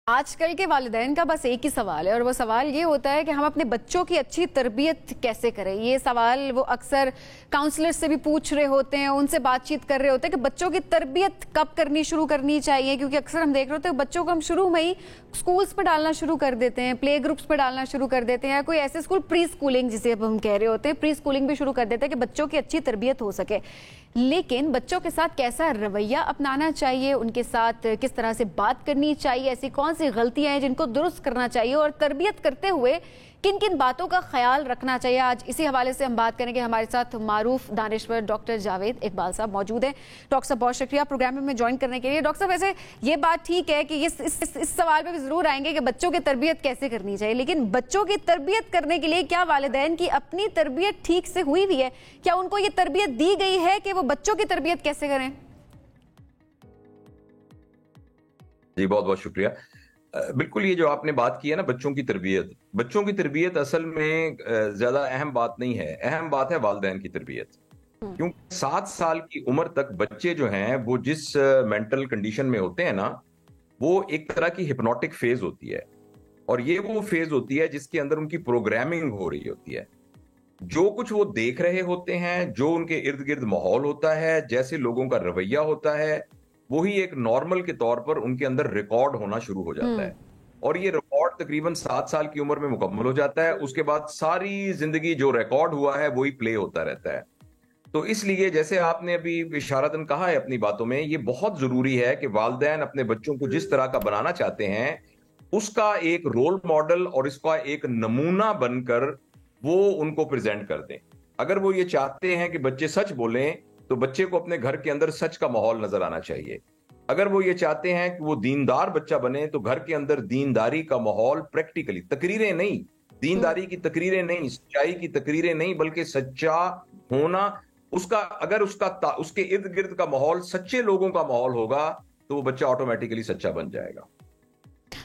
آج کل کے والدین کا بس ایک ہی سوال ہے، اور وہ سوال یہ ہوتا ہے کہ ہم اپنے بچوں کی اچھی تربیت کیسے کریں. یہ سوال وہ اکثر کاؤنسلر سے بھی پوچھ رہے ہوتے ہیں، ان سے بات چیت کر رہے ہوتے ہیں کہ بچوں کی تربیت کب کرنی شروع کرنی چاہیے، کیونکہ اکثر ہم دیکھ رہے ہوتے ہیں بچوں کو ہم شروع میں ہی اسکولس پہ ڈالنا شروع کر دیتے ہیں، پلے گروپس پہ ڈالنا شروع کر دیتے ہیں، یا کوئی ایسے اسکول پری اسکولنگ جسے اب ہم کہہ رہے ہوتے ہیں، پری اسکولنگ بھی شروع کر دیتے ہیں کہ بچوں کی اچھی تربیت ہو سکے. لیکن بچوں کے ساتھ کیسا رویہ اپنانا چاہیے، ان کے ساتھ کس طرح سے بات کرنی چاہیے، ایسی کون سی غلطیاں ہیں جن کو درست کرنا چاہیے، اور تربیت کرتے ہوئے کن کن باتوں کا خیال رکھنا چاہیے، آج اسی حوالے سے ہم بات کریں گے. ہمارے ساتھ معروف دانشور ڈاکٹر جاوید اقبال صاحب موجود ہیں. ڈاکٹر صاحب بہت شکریہ پروگرام میں جوائن کرنے کے لیے. ڈاکٹر صاحب ویسے یہ بات ٹھیک ہے کہ اس سوال پہ بھی ضرور آئیں گے کہ بچوں کی تربیت کیسے کرنی چاہیے، لیکن بچوں کی تربیت کرنے کے لیے کیا والدین کی اپنی تربیت ٹھیک سے ہوئی بھی ہے؟ کیا ان کو یہ تربیت دی گئی ہے کہ وہ بچوں کی تربیت کیسے کریں؟ جی بہت بہت شکریہ. بالکل یہ جو آپ نے بات کی ہے نا بچوں کی تربیت اصل میں زیادہ اہم بات نہیں ہے. اہم بات ہے والدین کی تربیت. کیونکہ 7 سال کی عمر تک بچے جو ہیں وہ جس مینٹل کنڈیشن میں ہوتے ہیں نا، وہ ایک طرح کی ہپنوٹک فیز ہوتی ہے، اور یہ وہ فیز ہوتی ہے جس کے اندر ان کی پروگرامنگ ہو رہی ہوتی ہے. جو کچھ وہ دیکھ رہے ہوتے ہیں، جو ان کے ارد گرد ماحول ہوتا ہے، جیسے لوگوں کا رویہ ہوتا ہے، وہی ایک نارمل کے طور پر ان کے اندر ریکارڈ ہونا شروع ہو جاتا ہے. اور یہ ریکارڈ تقریباً 7 سال کی عمر میں مکمل ہو جاتا ہے. اس کے بعد ساری زندگی جو ریکارڈ ہوا ہے وہی پلے ہوتا رہتا ہے. تو اس لیے جیسے آپ نے ابھی اشارتاً کہا ہے اپنی باتوں میں، یہ بہت ضروری ہے کہ والدین اپنے بچوں کو جس طرح کا بنانا چاہتے ہیں اس کا ایک رول ماڈل اور اس کا ایک نمونہ بن کر وہ ان کو پریزنٹ کر دیں. اگر وہ یہ چاہتے ہیں کہ بچے سچ بولیں تو بچے کو اپنے گھر کے اندر سچ کا ماحول نظر آنا چاہیے. اگر وہ یہ چاہتے ہیں کہ وہ دیندار بچہ بنے تو گھر کے اندر دینداری کا ماحول پریکٹیکلی، تقریریں نہیں، دینداری کی تقریریں نہیں، سچائی کی تقریریں نہیں، بلکہ سچا ہونا، اگر اس کے ارد گرد کا ماحول سچے لوگوں کا ماحول ہوگا تو وہ بچہ آٹومیٹیکلی سچا بن جائے گا.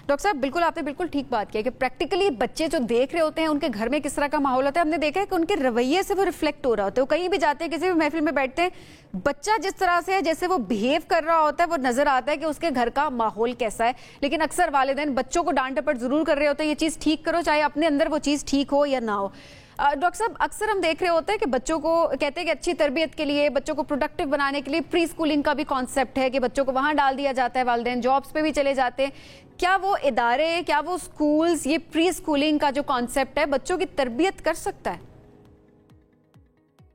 ڈاکٹر صاحب بالکل آپ نے بالکل ٹھیک بات کی ہے کہ پریکٹیکلی بچے جو دیکھ رہے ہوتے ہیں ان کے گھر میں کس طرح کا ماحول ہوتا ہے. ہم نے دیکھا ہے کہ ان کے رویے سے وہ ریفلیکٹ ہو رہا ہوتا ہے. وہ کہیں بھی جاتے ہیں، کسی بھی محفل میں بیٹھتے ہیں، بچہ جس طرح سے جیسے وہ بہیو کر رہا ہوتا ہے وہ نظر آتا ہے کہ اس کے گھر کا ماحول کیسا ہے. لیکن اکثر والدین بچوں کو ڈانٹ ڈپٹ ضرور کر رہے ہوتے ہیں، یہ چیز ٹھیک کرو، چاہے اپنے اندر وہ چیز ٹھیک ہو یا نہ ہو. ڈاکٹر صاحب اکثر ہم دیکھ رہے ہوتے ہیں کہ بچوں کو کہتے ہیں کہ اچھی تربیت کے لیے، بچوں کو پروڈکٹیو بنانے کے لیے پری اسکولنگ کا بھی کانسیپٹ ہے کہ بچوں کو وہاں ڈال دیا جاتا ہے، والدین جابس پہ بھی چلے جاتے ہیں. کیا وہ ادارے، کیا وہ اسکولز یہ پری اسکولنگ کا جو کانسیپٹ ہے بچوں کی تربیت کر سکتا ہے؟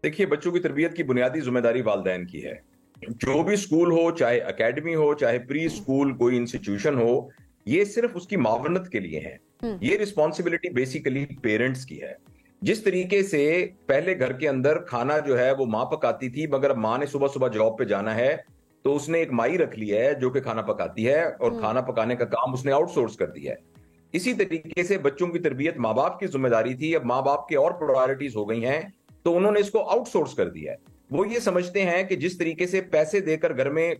دیکھیے، بچوں کی تربیت کی بنیادی ذمہ داری والدین کی ہے. جو بھی اسکول ہو، چاہے اکیڈمی ہو، چاہے پری اسکول کوئی انسٹیٹیوشن ہو، یہ صرف اس کی معاونت کے لیے ہے. یہ رسپانسبلٹی بیسیکلی پیرنٹس کی ہے. جس طریقے سے پہلے گھر کے اندر کھانا جو ہے وہ ماں پکاتی تھی، مگر ماں نے صبح صبح جاب پہ جانا ہے تو اس نے ایک مائی رکھ لی ہے جو کہ کھانا پکاتی ہے، اور کھانا پکانے کا کام اس نے آؤٹ سورس کر دیا ہے. اسی طریقے سے بچوں کی تربیت ماں باپ کی ذمہ داری تھی. اب ماں باپ کے اور پرائرٹیز ہو گئی ہیں تو انہوں نے اس کو آؤٹ سورس کر دیا ہے. وہ یہ سمجھتے ہیں کہ جس طریقے سے پیسے دے کر گھر میں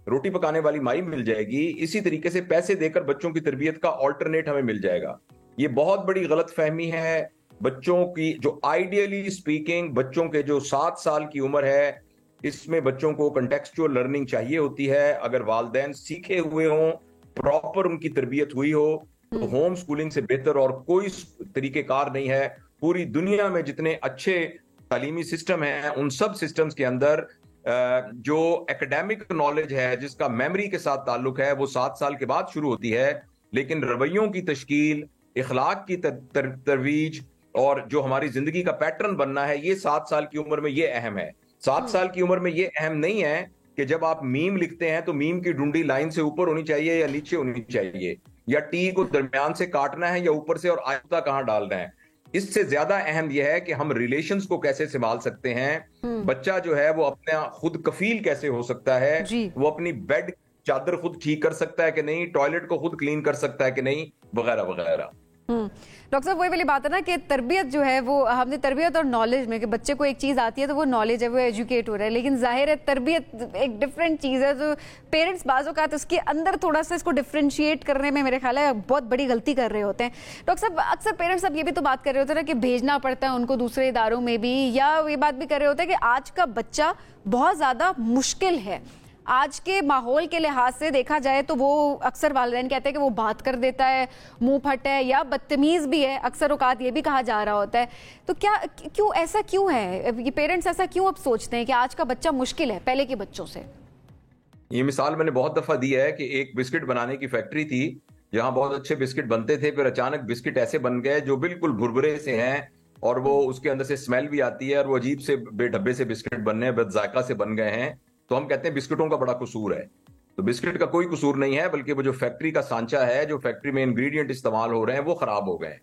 روٹی پکانے والی مائی مل جائے گی، اسی طریقے سے پیسے دے کر بچوں کی تربیت کا آلٹرنیٹ ہمیں مل جائے گا. یہ بہت بڑی غلط فہمی ہے. بچوں کی جو آئیڈیلی سپیکنگ، بچوں کے جو 7 سال کی عمر ہے، اس میں بچوں کو کنٹیکسچوئل لرننگ چاہیے ہوتی ہے. اگر والدین سیکھے ہوئے ہوں، پراپر ان کی تربیت ہوئی ہو، تو ہوم سکولنگ سے بہتر اور کوئی طریقہ کار نہیں ہے. پوری دنیا میں جتنے اچھے تعلیمی سسٹم ہیں، ان سب سسٹمز کے اندر جو ایکیڈیمک نالج ہے، جس کا میموری کے ساتھ تعلق ہے، وہ 7 سال کے بعد شروع ہوتی ہے. لیکن رویوں کی تشکیل، اخلاق کی ترویج اور جو ہماری زندگی کا پیٹرن بننا ہے، یہ 7 سال کی عمر میں یہ اہم ہے. 7 سال کی عمر میں یہ اہم نہیں ہے کہ جب آپ میم لکھتے ہیں تو میم کی ڈنڈی لائن سے اوپر ہونی چاہیے یا نیچے ہونی چاہیے، یا ٹی کو درمیان سے کاٹنا ہے یا اوپر سے اور آہستہ کہاں ڈالنا ہے. اس سے زیادہ اہم یہ ہے کہ ہم ریلیشنز کو کیسے سنبھال سکتے ہیں. بچہ جو ہے وہ اپنا خود کفیل کیسے ہو سکتا ہے، وہ اپنی بیڈ چادر خود ٹھیک کر سکتا ہے کہ نہیں، ٹوائلٹ کو خود کلین کر سکتا ہے کہ نہیں، وغیرہ وغیرہ. ڈاکٹر صاحب وہی والی بات ہے نا کہ تربیت جو ہے وہ ہم نے تربیت اور نالج میں، کہ بچے کو ایک چیز آتی ہے تو وہ نالج ہے، وہ ایجوکیٹ ہو رہا ہے. لیکن ظاہر ہے تربیت ایک ڈفرینٹ چیز ہے. تو پیرنٹس بعض اوقات اس کے اندر تھوڑا سا اس کو ڈفرینشیٹ کرنے میں میرے خیال ہے بہت بڑی غلطی کر رہے ہوتے ہیں. ڈاکٹر صاحب اکثر پیرنٹس اب یہ بھی تو بات کر رہے ہوتے ہیں نا کہ بھیجنا پڑتا ہے ان کو دوسرے اداروں میں بھی، یا یہ بات بھی کر رہے ہوتے ہیں کہ آج کا بچہ بہت زیادہ مشکل ہے. آج کے ماحول کے لحاظ سے دیکھا جائے تو وہ اکثر والدین کہتے ہیں کہ وہ بات کر دیتا ہے، منہ پھٹ ہے یا بدتمیز بھی ہے، اکثر اوقات یہ بھی کہا جا رہا ہوتا ہے. تو کیوں ایسا کیوں ہے؟ یہ پیرنٹس ایسا کیوں اب سوچتے ہیں کہ آج کا بچہ مشکل ہے پہلے کے بچوں سے؟ یہ مثال میں نے بہت دفعہ دی ہے کہ ایک بسکٹ بنانے کی فیکٹری تھی جہاں بہت اچھے بسکٹ بنتے تھے، پھر اچانک بسکٹ ایسے بن گئے جو بالکل بھربھرے سے ہیں اور وہ اس کے اندر سے اسمیل بھی آتی ہے اور وہ عجیب سے بے ڈھبے سے بسکٹ بننے بد ذائقہ سے بن گئے ہیں. تو ہم کہتے ہیں بسکٹوں کا بڑا قصور ہے. تو بسکٹ کا کوئی قصور نہیں ہے، بلکہ وہ جو فیکٹری کا سانچہ ہے، جو فیکٹری میں انگریڈینٹ استعمال ہو رہے ہیں وہ خراب ہو گئے ہیں.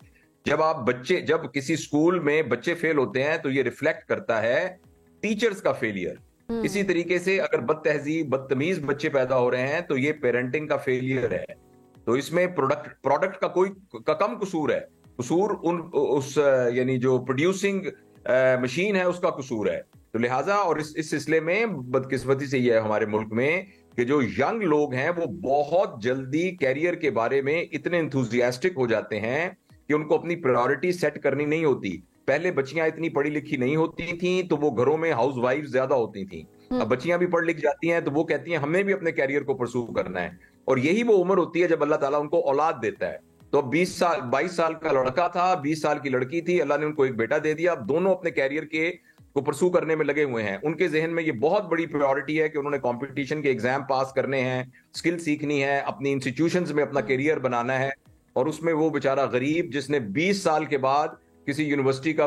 جب کسی اسکول میں بچے فیل ہوتے ہیں تو یہ ریفلیکٹ کرتا ہے ٹیچرز کا فیلئر. اسی طریقے سے اگر بد تہذیب بدتمیز بچے پیدا ہو رہے ہیں تو یہ پیرنٹنگ کا فیلئر ہے. تو اس میں پروڈکٹ کا کم قصور ہے، قصور اس یعنی جو پروڈیوسنگ مشین ہے اس کا قصور ہے. تو لہٰذا اور اس سلسلے میں بدقسمتی سے یہ ہے ہمارے ملک میں کہ جو ینگ لوگ ہیں وہ بہت جلدی کیریئر کے بارے میں اتنے انتھوزیاسٹک ہو جاتے ہیں کہ ان کو اپنی پرائورٹی سیٹ کرنی نہیں ہوتی. پہلے بچیاں اتنی پڑھی لکھی نہیں ہوتی تھیں تو وہ گھروں میں ہاؤس وائف زیادہ ہوتی تھیں. اب بچیاں بھی پڑھ لکھ جاتی ہیں تو وہ کہتی ہیں ہمیں بھی اپنے کیریئر کو پرسو کرنا ہے. اور یہی وہ عمر ہوتی ہے جب اللہ تعالیٰ ان کو اولاد دیتا ہے. تو اب 22 سال کا لڑکا تھا، 20 سال کی لڑکی تھی، اللہ نے ان کو ایک بیٹا دے دیا. اب دونوں اپنے کیریئر کو پرسو کرنے میں لگے ہوئے ہیں. ان کے ذہن میں یہ بہت بڑی پریورٹی ہے کہ انہوں نے کمپٹیشن کے ایگزام پاس کرنے ہیں، اسکل سیکھنی ہے، اپنی انسٹیٹیوشنز میں اپنا کیریئر بنانا ہے. اور اس میں وہ بیچارہ غریب جس نے 20 سال کے بعد کسی یونیورسٹی کا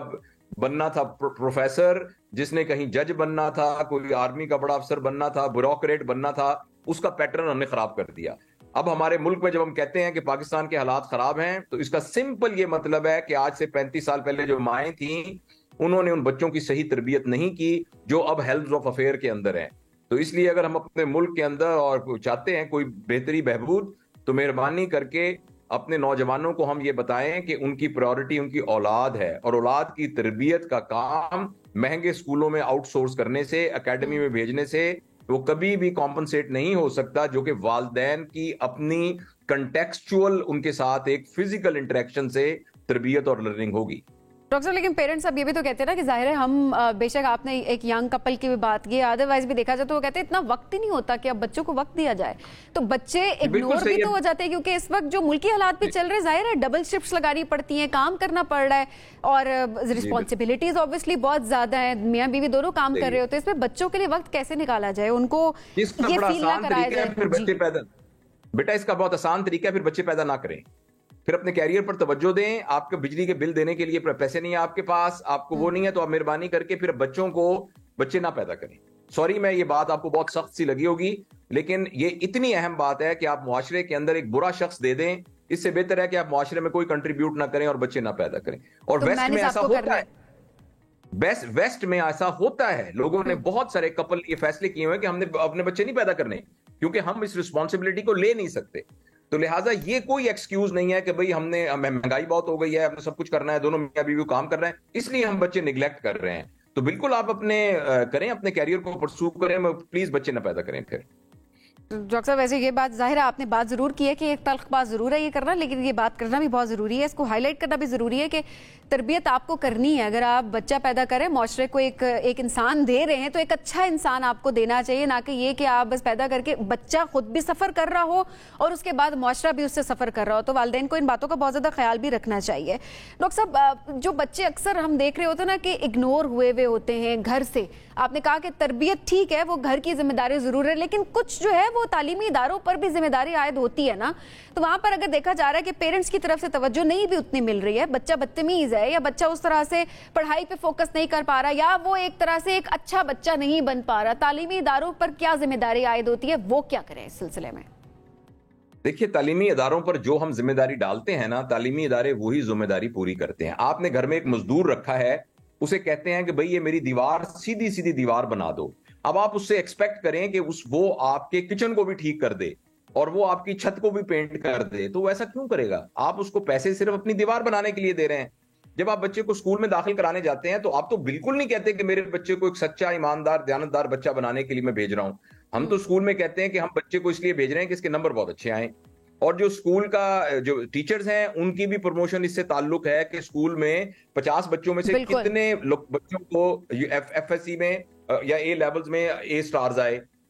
بننا تھا پروفیسر، جس نے کہیں جج بننا تھا، کوئی آرمی کا بڑا افسر بننا تھا، بیوروکریٹ بننا تھا، اس کا پیٹرن ہم نے خراب کر دیا. اب ہمارے ملک میں جب ہم کہتے ہیں کہ پاکستان کے حالات خراب ہیں تو اس کا سمپل یہ مطلب ہے کہ آج سے 35 سال پہلے جو مائیں تھیں انہوں نے ان بچوں کی صحیح تربیت نہیں کی جو اب ہیلتھ آف افیئر کے اندر ہیں. تو اس لیے اگر ہم اپنے ملک کے اندر اور چاہتے ہیں کوئی بہتری بہبود تو مہربانی کر کے اپنے نوجوانوں کو ہم یہ بتائیں کہ ان کی پرائورٹی ان کی اولاد ہے، اور اولاد کی تربیت کا کام مہنگے اسکولوں میں آؤٹ سورس کرنے سے، اکیڈمی میں بھیجنے سے وہ کبھی بھی کمپنسیٹ نہیں ہو سکتا، جو کہ والدین کی اپنی کنٹیکسچول ان کے ساتھ ایک فزیکل انٹریکشن سے تربیت اور لرننگ ہوگی. ڈاکٹر لیکن پیرنٹس اب یہ بھی تو کہتے ہیں نا کہ ظاہر ہے ہم بے شک آپ نے ایک ینگ کپل کی بھی بات کی، ادروائز بھی دیکھا جائے تو وہ کہتے ہیں اتنا وقت ہی نہیں ہوتا کہ اب بچوں کو وقت دیا جائے. تو بچے اگنور بھی تو ہو جاتے ہیں کیونکہ اس وقت جو ملکی حالات بھی چل رہے ہیں، ظاہر ہے ڈبل شفٹس لگانی پڑتی ہیں، کام کرنا پڑ رہا ہے اور رسپانسبلٹیز اوبویسلی بہت زیادہ ہیں، میاں بیوی دونوں کام کر رہے ہوتے ہیں. اس میں بچوں کے لیے وقت کیسے نکالا جائے، ان کو یہ فیل نہ کرایا جائے؟ بیٹا اس کا بہت آسان طریقہ ہے، پھر بچے پیدا نہ کریں، پھر اپنے کیریئر پر توجہ دیں. آپ کے بجلی کے بل دینے کے لیے پیسے نہیں ہیں آپ کے پاس، آپ کو وہ نہیں ہے، تو آپ مہربانی کر کے پھر بچوں کو بچے نہ پیدا کریں. سوری میں یہ بات آپ کو بہت سخت سی لگی ہوگی، لیکن یہ اتنی اہم بات ہے کہ آپ معاشرے کے اندر ایک برا شخص دے دیں، اس سے بہتر ہے کہ آپ معاشرے میں کوئی کنٹریبیوٹ نہ کریں اور بچے نہ پیدا کریں. اور ویسٹ میں ایسا ہوتا ہے، ویسٹ میں ایسا ہوتا ہے. لوگوں نے بہت سارے کپل یہ فیصلے کیے ہوئے کہ ہم نے اپنے بچے نہیں پیدا کرنے کیونکہ ہم اس رسپانسبلٹی کو لے نہیں سکتے. تو لہٰذا یہ کوئی ایکسکیوز نہیں ہے کہ بھئی مہنگائی بہت ہو گئی ہے، ہم نے سب کچھ کرنا ہے، دونوں میاں بیوی کام کر رہے ہیں اس لیے ہم بچے نیگلیکٹ کر رہے ہیں. تو بالکل آپ کریں، اپنے کیریئر کو پرسو کریں، پلیز بچے نہ پیدا کریں. پھر ڈاکٹر صاحب ویسے یہ بات ظاہر ہے آپ نے بات ضرور کی ہے کہ ایک تلخ بات ضرور ہے یہ کرنا، لیکن یہ بات کرنا بھی بہت ضروری ہے، اس کو ہائی لائٹ کرنا بھی ضروری ہے کہ تربیت آپ کو کرنی ہے. اگر آپ بچہ پیدا کریں، معاشرے کو ایک انسان دے رہے ہیں تو ایک اچھا انسان آپ کو دینا چاہیے، نہ کہ یہ کہ آپ بس پیدا کر کے بچہ خود بھی سفر کر رہا ہو اور اس کے بعد معاشرہ بھی اس سے سفر کر رہا ہو. تو والدین کو ان باتوں کا بہت زیادہ خیال بھی رکھنا چاہیے. ڈاکٹر صاحب جو بچے اکثر ہم دیکھ رہے ہوتے ہیں نا کہ اگنور ہوئے ہوتے ہیں گھر سے، آپ نے کہا کہ تربیت ٹھیک ہے، وہ گھر کی ذمہ داری ضرور ہے، لیکن کچھ جو ہے وہ تعلیمی اداروں پر بھی ذمہ داری عائد ہوتی ہے نا. تو وہاں پر اگر دیکھا جا رہا ہے کہ پیرنٹس کی طرف سے توجہ نہیں بھی اتنی مل رہی ہے، بچہ بدتمیز ہے یا بچہ اس طرح سے پڑھائی پہ فوکس نہیں کر پا رہا یا وہ ایک طرح سے ایک اچھا بچہ نہیں بن پا رہا، تعلیمی اداروں پر کیا ذمہ داری عائد ہوتی ہے، وہ کیا کریں اس سلسلے میں؟ دیکھیے، تعلیمی اداروں پر جو ہم ذمہ داری ڈالتے ہیں نا، تعلیمی ادارے وہی ذمہ داری پوری کرتے ہیں. آپ نے گھر میں ایک مزدور رکھا ہے، اسے کہتے ہیں کہ بھئی یہ میری دیوار سیدھی دیوار بنا دو. اب آپ اس سے ایکسپیکٹ کریں کہ وہ آپ کے کچن کو بھی ٹھیک کر دے اور وہ آپ کی چھت کو بھی پینٹ کر دے، تو وہ ایسا کیوں کرے گا؟ آپ اس کو پیسے صرف اپنی دیوار بنانے کے لیے دے رہے ہیں. جب آپ بچے کو اسکول میں داخل کرانے جاتے ہیں تو آپ تو بالکل نہیں کہتے کہ میرے بچے کو ایک سچا، ایماندار، دیانتدار بچہ بنانے کے لیے میں بھیج رہا ہوں. ہم تو اسکول میں کہتے ہیں کہ ہم بچے کو اس لیے بھیج رہے ہیں کہ اس کے نمبر بہت اچھے آئیں. اور جو اسکول کا جو ٹیچرز ہیں ان کی بھی پروموشن اس سے تعلق ہے کہ اسکول میں 50 بچوں میں سے کتنے بچوں کو ایف ایس سی میں یا اے لیولز میں اے سٹارز آئے